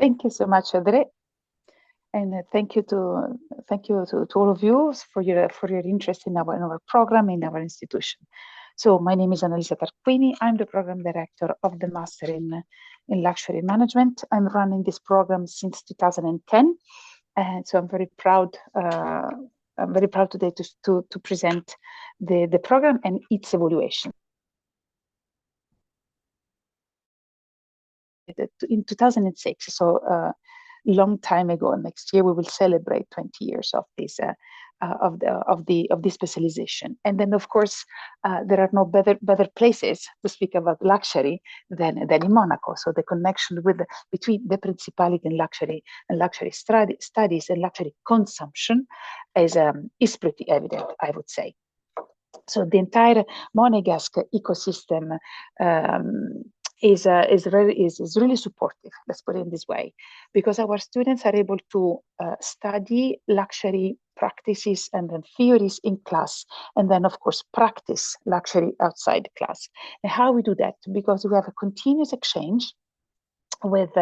Thank you so much, Adre, and thank you to all of you for your interest in our program, in our institution. So my name is Annalisa Tarquini. I'm the program director of the Master in Luxury Management. I'm running this program since 2010, and so I'm very proud. I'm very proud today to present the program and its evaluation. In 2006, so long time ago. Next year we will celebrate 20 years of this of the specialization. And then of course there are no better places to speak about luxury than in Monaco. So the connection between the Principality and luxury studies and luxury consumption is pretty evident, I would say. So the entire Monegasque ecosystem is really supportive, let's put it in this way, because our students are able to study luxury practices and then theories in class, and then of course practice luxury outside class. And how we do that? Because we have a continuous exchange with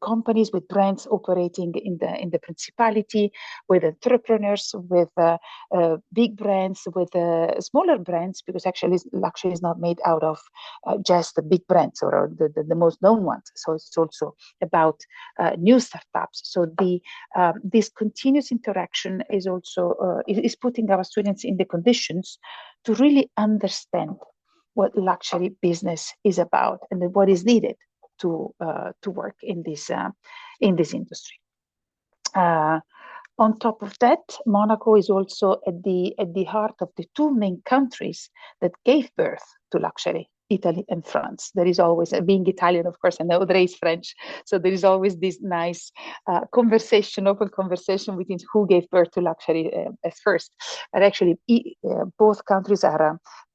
companies, with brands operating in the Principality, with entrepreneurs, with big brands, with smaller brands, because actually luxury is not made out of just the big brands or the most known ones. So it's also about new startups. So this continuous interaction is also is putting our students in the conditions to really understand what luxury business is about and what is needed to work in this industry. On top of that, Monaco is also at the heart of the two main countries that gave birth to luxury, Italy and France. There is always, being Italian, of course, and Audrey is French, so there is always this nice open conversation between who gave birth to luxury at first. But actually, both countries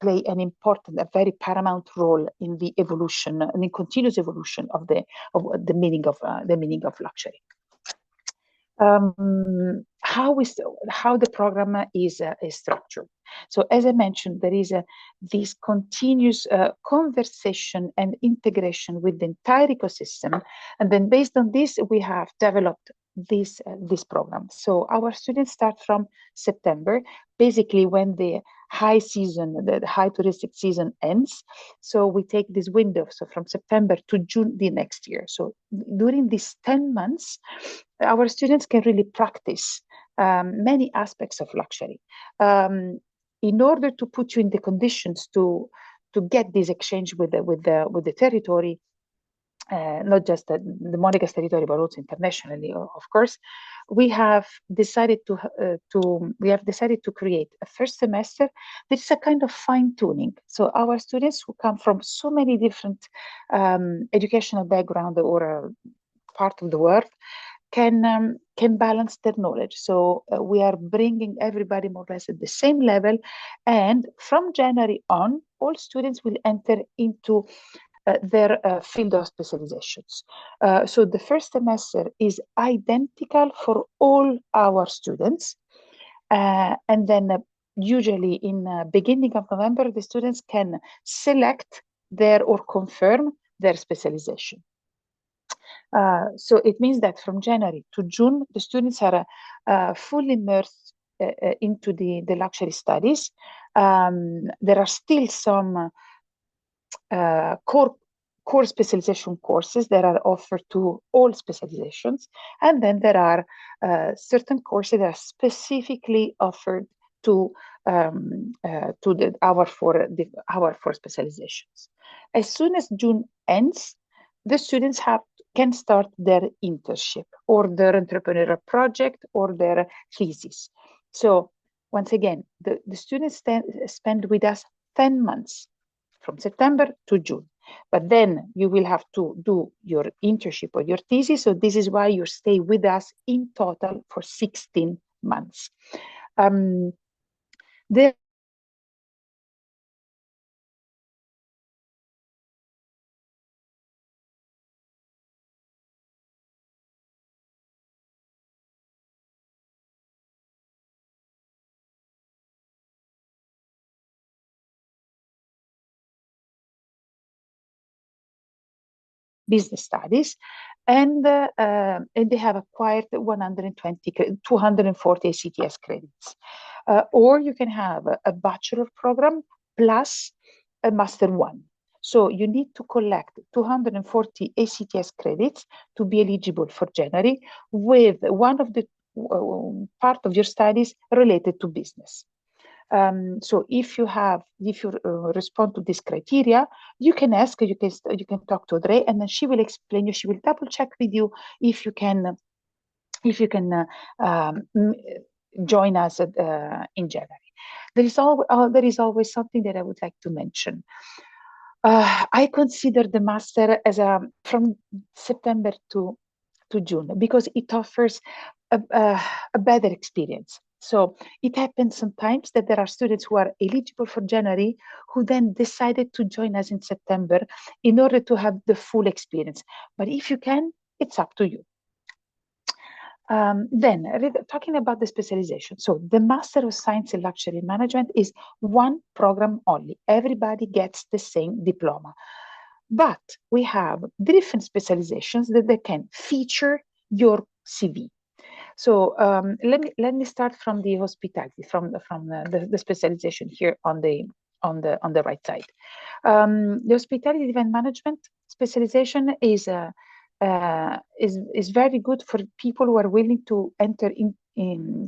play an important, a very paramount role in the evolution, and the continuous evolution of the meaning of luxury. How the program is structured. So as I mentioned, there is this continuous conversation and integration with the entire ecosystem. And then based on this, we have developed this program. So our students start from September, basically when the high season, the high touristic season ends. So we take this window, so from September to June the next year. So during these 10 months, our students can really practice many aspects of luxury. In order to put you in the conditions to get this exchange with the territory, not just the Monegasque territory, but also internationally, of course, we have decided to create a first semester that is a kind of fine tuning. So our students who come from so many different educational background or part of the world can balance their knowledge. So we are bringing everybody more or less at the same level, and from January on, all students will enter into their field of specializations. So the first semester is identical for all our students. And then usually in beginning of November, the students can select or confirm their specialization. So it means that from January to June, the students are fully immersed into the luxury studies. There are still some core specialization courses that are offered to all specializations, and then there are certain courses that are specifically offered to our four specializations. As soon as June ends, the students can start their internship or their entrepreneurial project or their thesis. So once again, the students spend with us 10 months from September to June. But then you will have to do your internship or your thesis. So this is why you stay with us in total for 16 months. There business studies, and they have acquired 240 ACTS credits. Or you can have a bachelor program plus a master one. So you need to collect 240 ACTS credits to be eligible for January, with one of the part of your studies related to business. So if you respond to this criteria, you can ask, you can talk to Audrey, and then she will explain you. She will double check with you if you can join us in January. There is always something that I would like to mention. I consider the master as from September to June, because it offers a better experience. So it happens sometimes that there are students who are eligible for January who then decided to join us in September in order to have the full experience. But if you can, it's up to you. Then talking about the specialization. So the Master of Science in Luxury Management is one program only. Everybody gets the same diploma. But we have different specializations that they can feature your CV. So let me start from the hospitality, from the specialization here on the right side. The hospitality event management specialization is very good for people who are willing to enter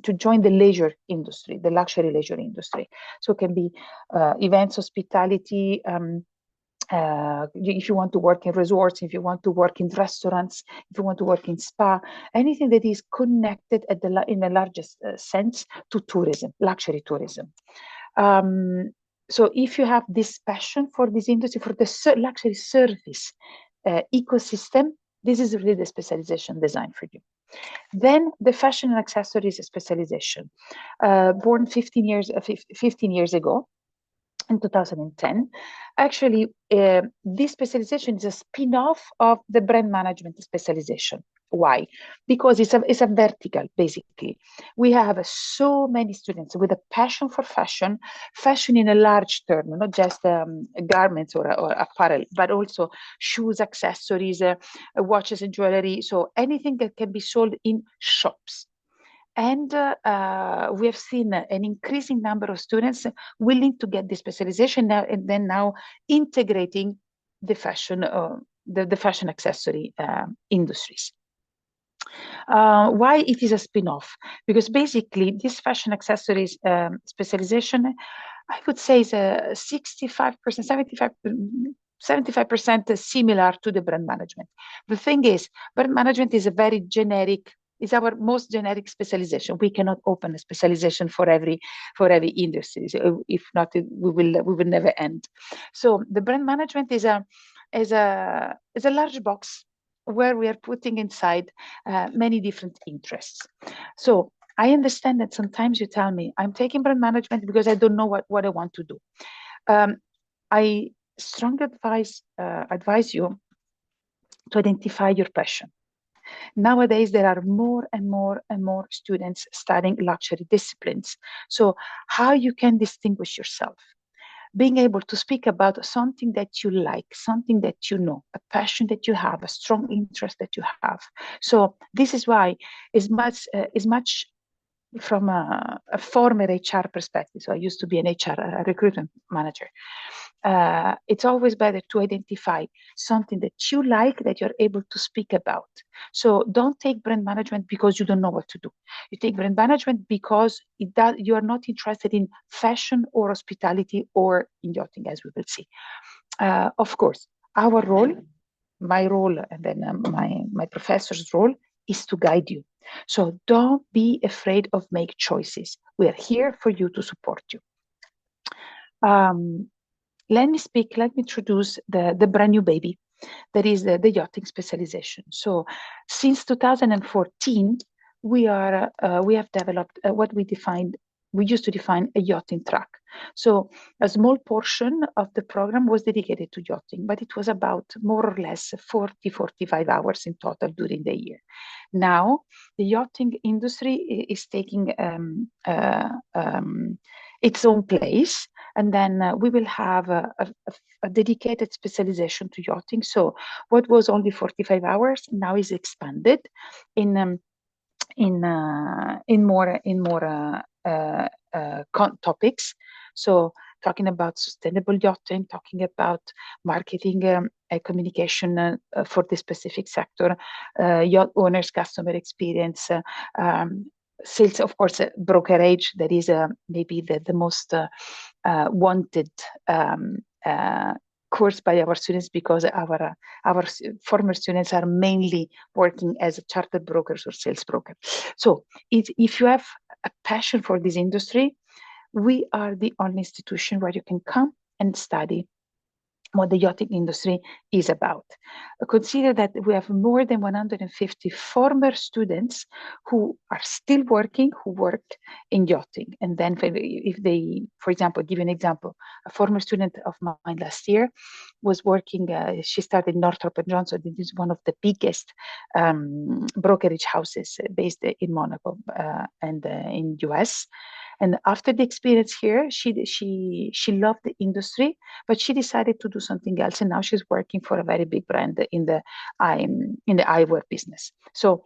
to join the leisure industry, the luxury leisure industry. So it can be events, hospitality. If you want to work in resorts, if you want to work in restaurants, if you want to work in spa, anything that is connected in the largest sense to tourism, luxury tourism. So if you have this passion for this industry, for the luxury service ecosystem, this is really the specialization designed for you. Then the fashion and accessories specialization, born 15 years ago, in 2010. Actually, this specialization is a spin-off of the brand management specialization. Why? Because it's a vertical, basically. We have so many students with a passion for fashion in a large term, not just garments or apparel, but also shoes, accessories, watches and jewelry. So anything that can be sold in shops. And we have seen an increasing number of students willing to get this specialization now, and then now integrating the fashion, the fashion accessory industries. Why it is a spin-off? Because basically this fashion accessories specialization, I would say, is a 65%, 75% similar to the brand management. The thing is, brand management is a very generic. It's our most generic specialization. We cannot open a specialization for every industry. So if not, we will never end. So the brand management is a large box where we are putting inside many different interests. So I understand that sometimes you tell me, I'm taking brand management because I don't know what I want to do. I strongly advise you to identify your passion. Nowadays, there are more and more students studying luxury disciplines. So how you can distinguish yourself? Being able to speak about something that you like, something that you know, a passion that you have, a strong interest that you have. So this is why is much from a former HR perspective. So I used to be an HR recruitment manager. It's always better to identify something that you like, that you're able to speak about. So don't take brand management because you don't know what to do. You take brand management because you are not interested in fashion or hospitality or in yachting, as we will see. Of course, our role, my role, and then my professor's role is to guide you. So don't be afraid of make choices. We are here for you, to support you. Let me introduce the brand new baby, that is the yachting specialization. So since 2014, we have developed what we used to define a yachting track. So a small portion of the program was dedicated to yachting, but it was about more or less 45 hours in total during the year. Now, the yachting industry is taking its own place. and then we will have a dedicated specialization to yachting. So what was only 45 hours now is expanded in more topics. So talking about sustainable yachting, talking about marketing communication for the specific sector, yacht owners, customer experience, sales, of course, brokerage. That is maybe the most wanted course by our students, because our former students are mainly working as chartered brokers or sales broker. So if you have a passion for this industry, we are the only institution where you can come and study what the yachting industry is about. Consider that we have more than 150 former students who are still working, who work in yachting. And then if they, for example, give you an example, a former student of mine last year was working, she started Northrop & Johnson. It is one of the biggest brokerage houses based in Monaco and in US. And after the experience here, she loved the industry, but she decided to do something else, and now she's working for a very big brand in the eyewear business. So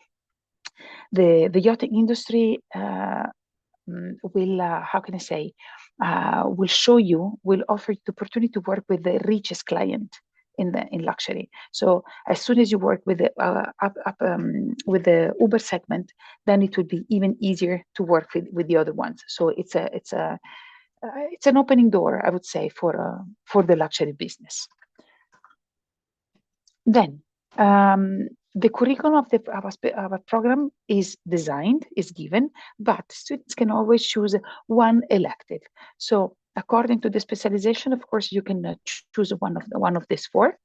the yachting industry will, how can I say, will offer you the opportunity to work with the richest client in luxury. So as soon as you work with the Uber segment, then it will be even easier to work with the other ones. So it's an opening door, I would say, for the luxury business. Then the curriculum of our program is designed, is given, but students can always choose one elective. So according to the specialization, of course, you can choose one of these four.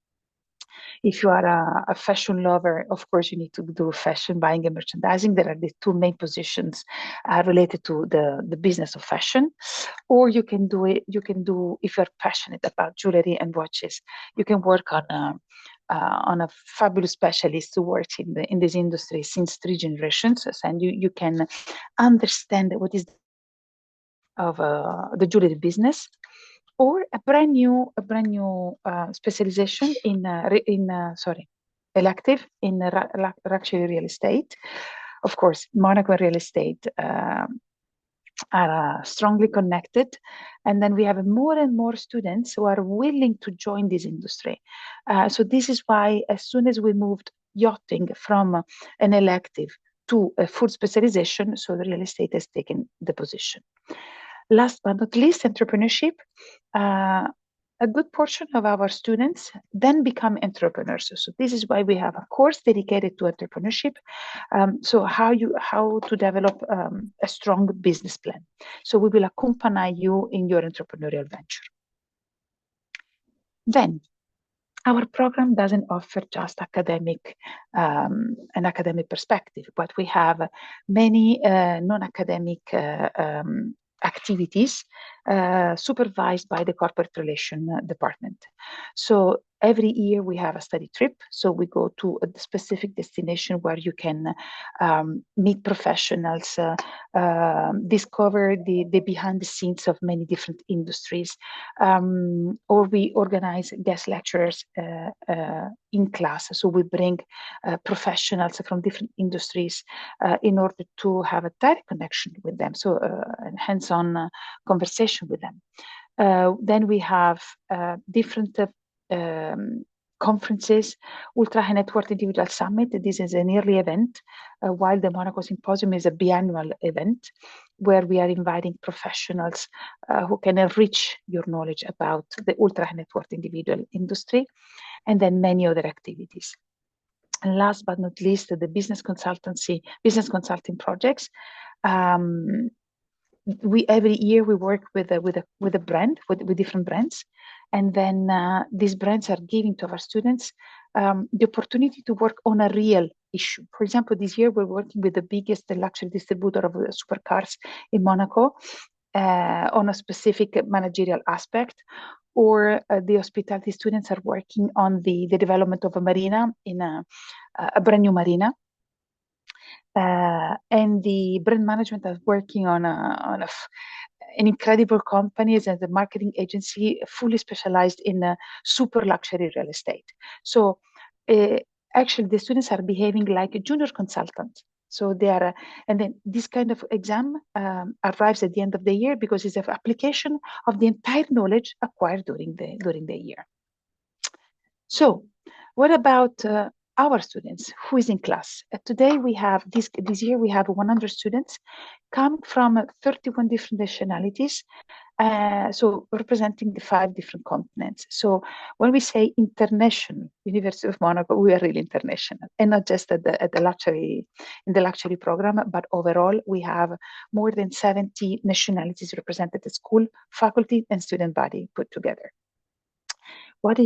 If you are a fashion lover, of course, you need to do fashion buying and merchandising. There are the two main positions related to the business of fashion. Or you can do, if you're passionate about jewelry and watches, you can work on a fabulous specialist who works in this industry since 3 generations, and you can understand what is of the jewelry business, or a brand new specialization elective in luxury real estate. Of course, Monaco real estate are strongly connected, and then we have more and more students who are willing to join this industry. So this is why, as soon as we moved yachting from an elective to a full specialization, so the real estate has taken the position. Last but not least, entrepreneurship. A good portion of our students then become entrepreneurs. So this is why we have a course dedicated to entrepreneurship. So how to develop a strong business plan. So we will accompany you in your entrepreneurial venture. Then our program doesn't offer just an academic perspective, but we have many non-academic activities supervised by the corporate relation department. So every year we have a study trip. So we go to a specific destination where you can meet professionals, discover the behind the scenes of many different industries, or we organize guest lecturers in class. So we bring professionals from different industries in order to have a direct connection with them. So a hands-on conversation with them. Then we have different conferences. Ultra High Net Worth Individual Summit. This is an yearly event, while the Monaco Symposium is a biannual event where we are inviting professionals who can enrich your knowledge about the ultra high net worth individual industry, and then many other activities. And last but not least, the business consulting projects. Every year we work with a brand, with different brands, and then these brands are giving to our students the opportunity to work on a real issue. For example, this year we're working with the biggest luxury distributor of supercars in Monaco on a specific managerial aspect, or the hospitality students are working on the development of a marina, in a brand new marina. And the brand management is working on an incredible company and a marketing agency fully specialized in super luxury real estate. So actually the students are behaving like a junior consultant. So they are, and then this kind of exam arrives at the end of the year because it's an application of the entire knowledge acquired during the year. So what about our students? Who is in class? Today we have, this year we have 100 students come from 31 different nationalities, so representing the 5 different continents. So when we say International University of Monaco, we are really international, and not just at the luxury, in the luxury program, but overall we have more than 70 nationalities represented at school, faculty, and student body put together. What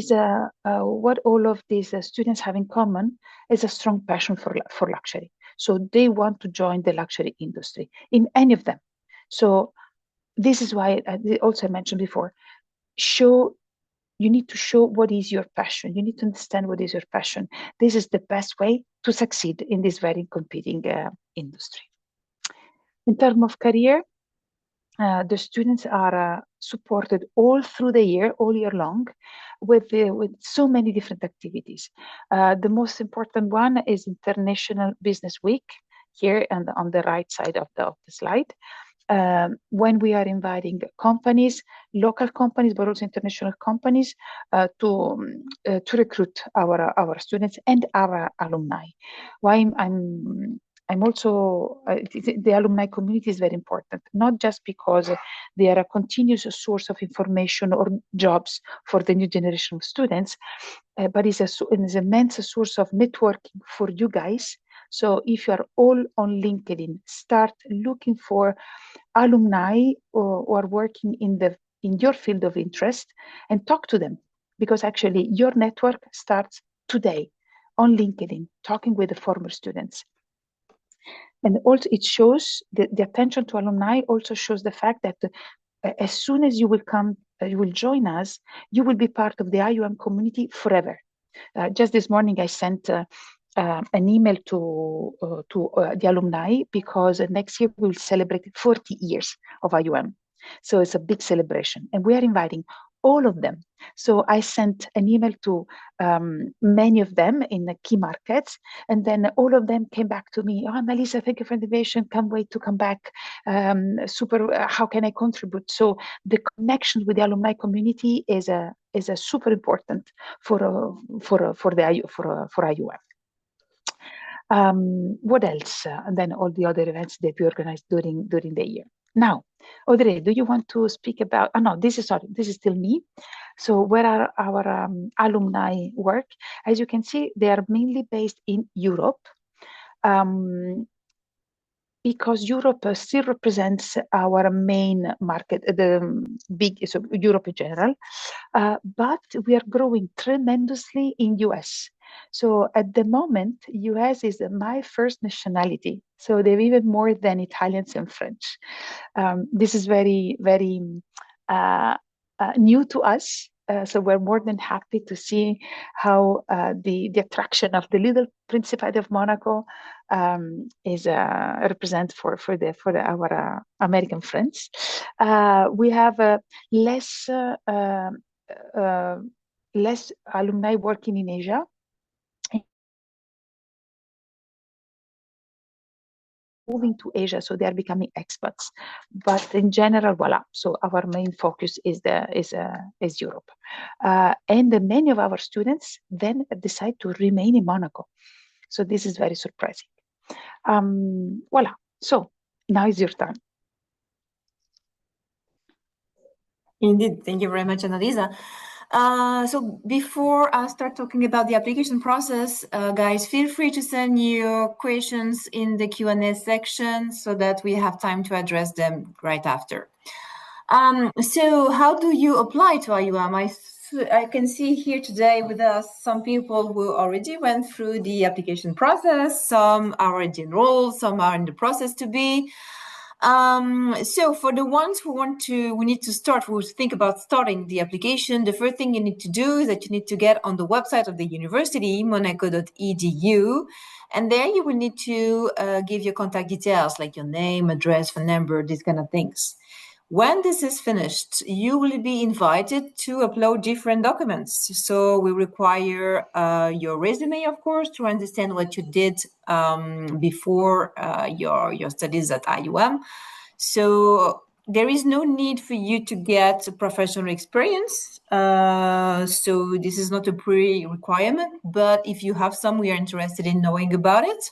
all of these students have in common is a strong passion for luxury. So they want to join the luxury industry in any of them. So this is why I also mentioned before, you need to show what is your passion. You need to understand what is your passion. This is the best way to succeed in this very competing industry. In terms of career, the students are supported all through the year, all year long, with so many different activities. The most important one is International Business Week, here and on the right side of the slide. When we are inviting companies, local companies, but also international companies, to recruit our students and our alumni. Why I'm also, the alumni community is very important, not just because they are a continuous source of information or jobs for the new generation of students, but it's an immense source of networking for you guys. So if you are all on LinkedIn, start looking for alumni who are working in your field of interest and talk to them, because actually your network starts today on LinkedIn, talking with the former students. And also it shows the attention to alumni also shows the fact that as soon as you will join us, you will be part of the IUM community forever. Just this morning, I sent an email to the alumni, because next year we will celebrate 40 years of IUM. So it's a big celebration, and we are inviting all of them. So I sent an email to many of them in the key markets, and then all of them came back to me. Oh, Annalisa, thank you for the invitation. Can't wait to come back. Super. How can I contribute? So the connection with the alumni community is a super important for IUF. What else? And then all the other events that we organize during the year. Now, Audrey, do you want to speak about? Oh no, this is still me. So where are our alumni work? As you can see, they are mainly based in Europe. Because Europe still represents our main market, so Europe in general, but we are growing tremendously in US. So at the moment, US is my first nationality. So they're even more than Italians and French. This is very, very new to us. So we're more than happy to see how the attraction of the little Principate of Monaco is represent for our American friends. We have less alumni working in Asia. Moving to Asia, so they are becoming expats. But in general, voila. So our main focus is Europe, and many of our students then decide to remain in Monaco. So this is very surprising. Voila. So now is your turn. Indeed, thank you very much, Annalisa. So before I start talking about the application process, guys, feel free to send your questions in the Q&A section so that we have time to address them right after. So how do you apply to IUM? I can see here today with us some people who already went through the application process, some are already enrolled, some are in the process to be. So for the ones who need to think about starting the application, the first thing you need to do is that you need to get on the website of the university, monaco.edu, and there you will need to give your contact details like your name, address, phone number, these kind of things. When this is finished, you will be invited to upload different documents. So we require your resume, of course, to understand what you did before your studies at IUM. So there is no need for you to get professional experience. So this is not a pre-requirement, but if you have some, we are interested in knowing about it.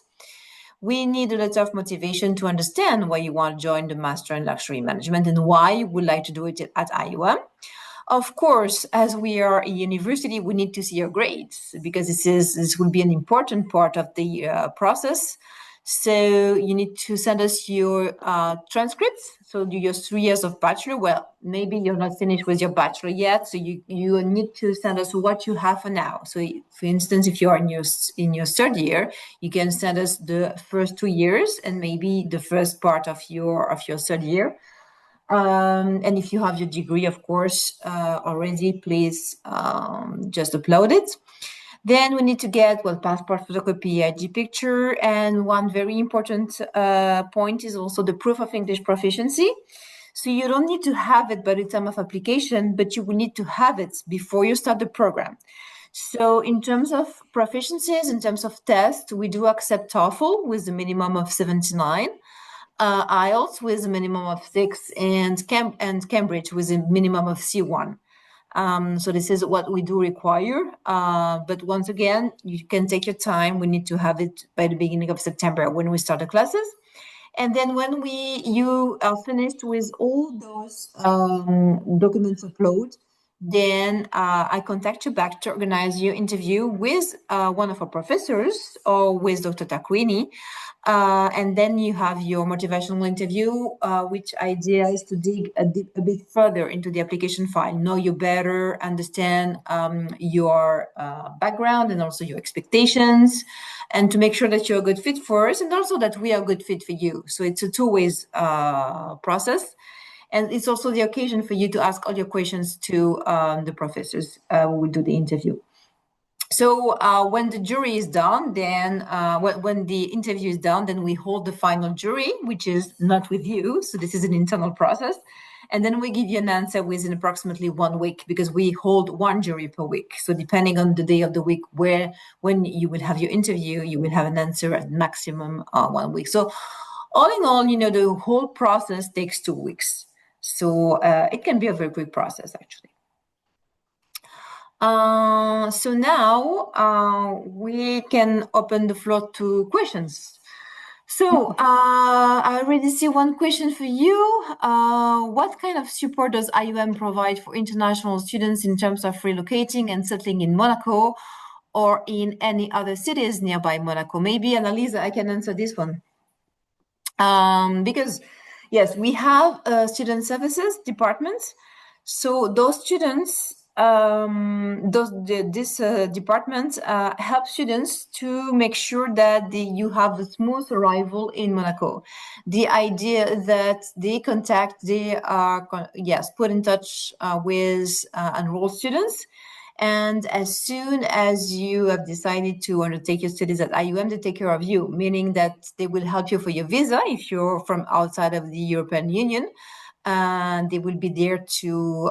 We need a lot of motivation to understand why you want to join the Master in Luxury Management and why you would like to do it at IUM. Of course, as we are a university, we need to see your grades because this will be an important part of the process. So you need to send us your transcripts. So do your 3 years of bachelor. Well, maybe you're not finished with your bachelor yet. So you need to send us what you have for now. So for instance, if you are in your third year, you can send us the first 2 years and maybe the first part of your third year. And if you have your degree, of course, already, please just upload it. Then we need to get, well, passport photocopy, ID picture. And one very important point is also the proof of English proficiency. So you don't need to have it by the time of application, but you will need to have it before you start the program. So in terms of proficiencies, in terms of tests, we do accept TOEFL with a minimum of 79. IELTS with a minimum of 6, and Cambridge with a minimum of C1. So this is what we do require. But once again, you can take your time. We need to have it by the beginning of September when we start the classes. And then when you are finished with all those documents upload, then I contact you back to organize your interview with one of our professors or with Dr. Takwini. And then you have your motivational interview, which idea is to dig a bit further into the application file, know you better, understand your background and also your expectations, and to make sure that you're a good fit for us and also that we are a good fit for you. So it's a two-ways process. And it's also the occasion for you to ask all your questions to the professors who will do the interview. So when the jury is done, then when the interview is done, then we hold the final jury, which is not with you. So this is an internal process. And then we give you an answer within approximately 1 week because we hold one jury per week. So depending on the day of the week when you will have your interview, you will have an answer at maximum 1 week. So all in all, the whole process takes 2 weeks. So it can be a very quick process, actually. So now we can open the floor to questions. So I already see one question for you. What kind of support does IUM provide for international students in terms of relocating and settling in Monaco or in any other cities nearby Monaco? Maybe, Annalisa, I can answer this one. Because, yes, we have student services departments. So those students, this department helps students to make sure that you have a smooth arrival in Monaco. The idea that they are put in touch with enrolled students. And as soon as you have decided to undertake your studies at IUM, they take care of you, meaning that they will help you for your visa if you're from outside of the European Union. And they will be there to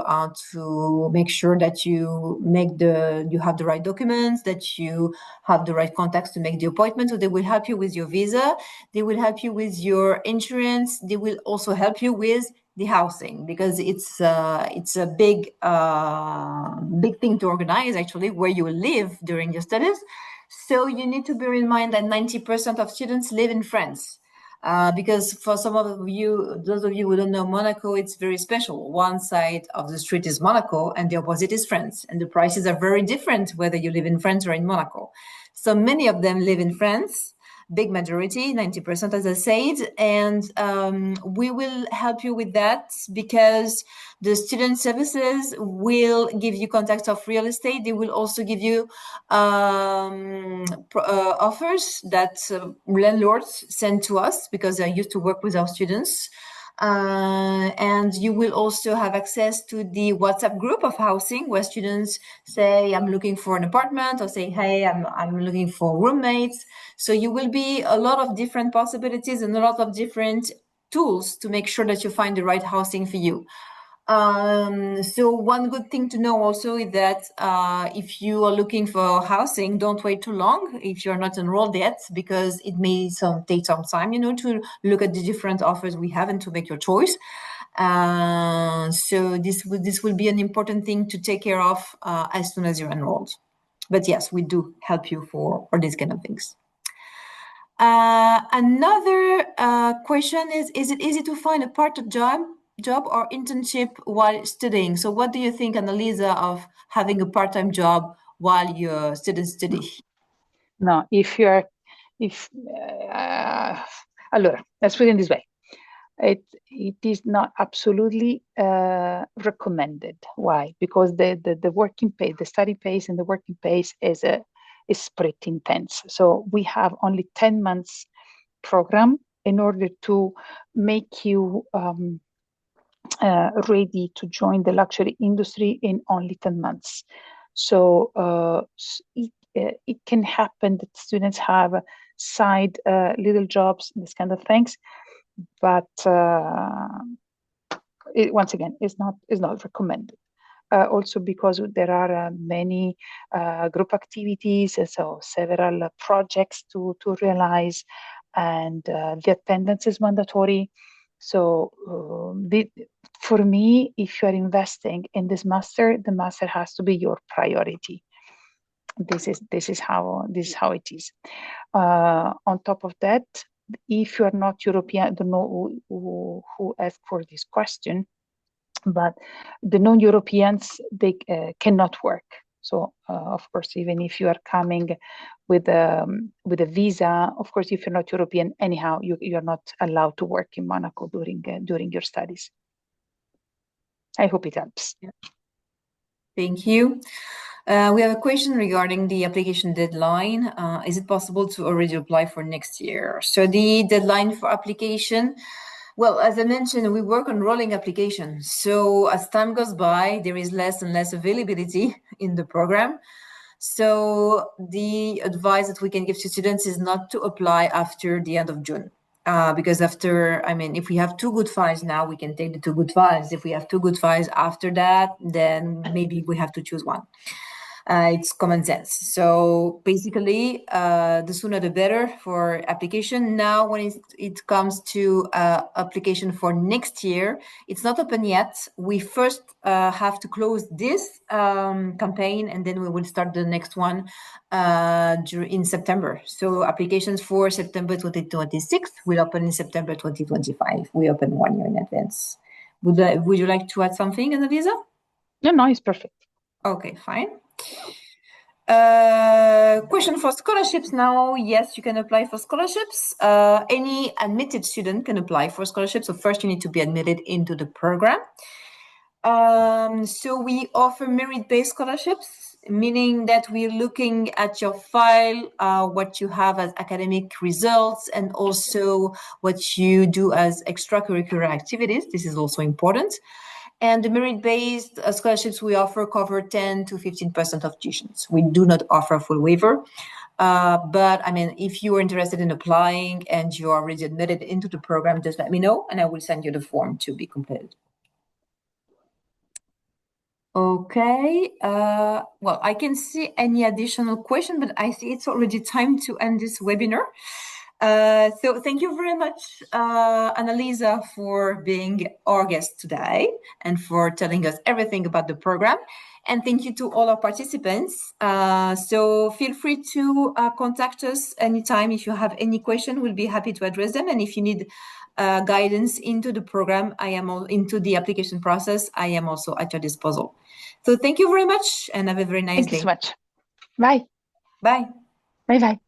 make sure that you have the right documents, that you have the right contacts to make the appointment. So they will help you with your visa. They will help you with your insurance. They will also help you with the housing because it's a big thing to organize actually where you will live during your studies. So you need to bear in mind that 90% of students live in France. Because for some of you, those of you who don't know Monaco, it's very special. One side of the street is Monaco and the opposite is France. And the prices are very different whether you live in France or in Monaco. So many of them live in France, big majority, 90%, as I said. And we will help you with that because the student services will give you contacts of real estate. They will also give you offers that landlords send to us because they used to work with our students. And you will also have access to the WhatsApp group of housing where students say, I'm looking for an apartment, or say, hey, I'm looking for roommates. So you will be a lot of different possibilities and a lot of different tools to make sure that you find the right housing for you. So one good thing to know also is that if you are looking for housing, don't wait too long if you're not enrolled yet, because it may take some time, to look at the different offers we have and to make your choice. So this will be an important thing to take care of as soon as you're enrolled. But yes, we do help you for these kind of things. Another question is it easy to find a part-time job or internship while studying? So what do you think, Annalisa, of having a part-time job while your students study? No, allora, let's put it in this way. It is not absolutely recommended. Why? Because the working pace, the study pace and the working pace is pretty intense. So we have only 10 months program in order to make you ready to join the luxury industry in only 10 months. So it can happen that students have side little jobs, this kind of things, but once again, is not recommended. Also because there are many group activities, so several projects to realize, and the attendance is mandatory. So for me, if you are investing in this master, the master has to be your priority. This is how it is. On top of that, if you are not European, I don't know who asked for this question, but the non-Europeans, they cannot work. So of course, even if you are coming with a visa, of course, if you're not European, anyhow, you're not allowed to work in Monaco during your studies. I hope it helps. Thank you. We have a question regarding the application deadline. Is it possible to already apply for next year? So the deadline for application, well, as I mentioned, we work on rolling applications. So as time goes by, there is less and less availability in the program. So the advice that we can give to students is not to apply after the end of June. Because if we have 2 good files now, we can take the 2 good files. If we have 2 good files after that, then maybe we have to choose one. It's common sense. So basically, the sooner the better for application. Now, when it comes to application for next year, it's not open yet. We first have to close this campaign, and then we will start the next one in September. So applications for September 2026 will open in September 2025. We open 1 year in advance. Would you like to add something, Annalisa? No, it's perfect. Okay, fine. Question for scholarships now. Yes, you can apply for scholarships. Any admitted student can apply for scholarships. So first you need to be admitted into the program. So we offer merit-based scholarships, meaning that we're looking at your file, what you have as academic results, and also what you do as extracurricular activities. This is also important. And the merit-based scholarships we offer cover 10 to 15% of tuitions. We do not offer a full waiver. But if you are interested in applying and you are already admitted into the program, just let me know and I will send you the form to be completed. Okay. Well, I can see any additional question, but I see it's already time to end this webinar. So thank you very much, Annalisa, for being our guest today and for telling us everything about the program. And thank you to all our participants. So feel free to contact us anytime if you have any question. We'll be happy to address them. And if you need guidance into the program, into the application process, I am also at your disposal. So thank you very much and have a very nice day. Thank you so much. Bye. Bye. Bye-bye.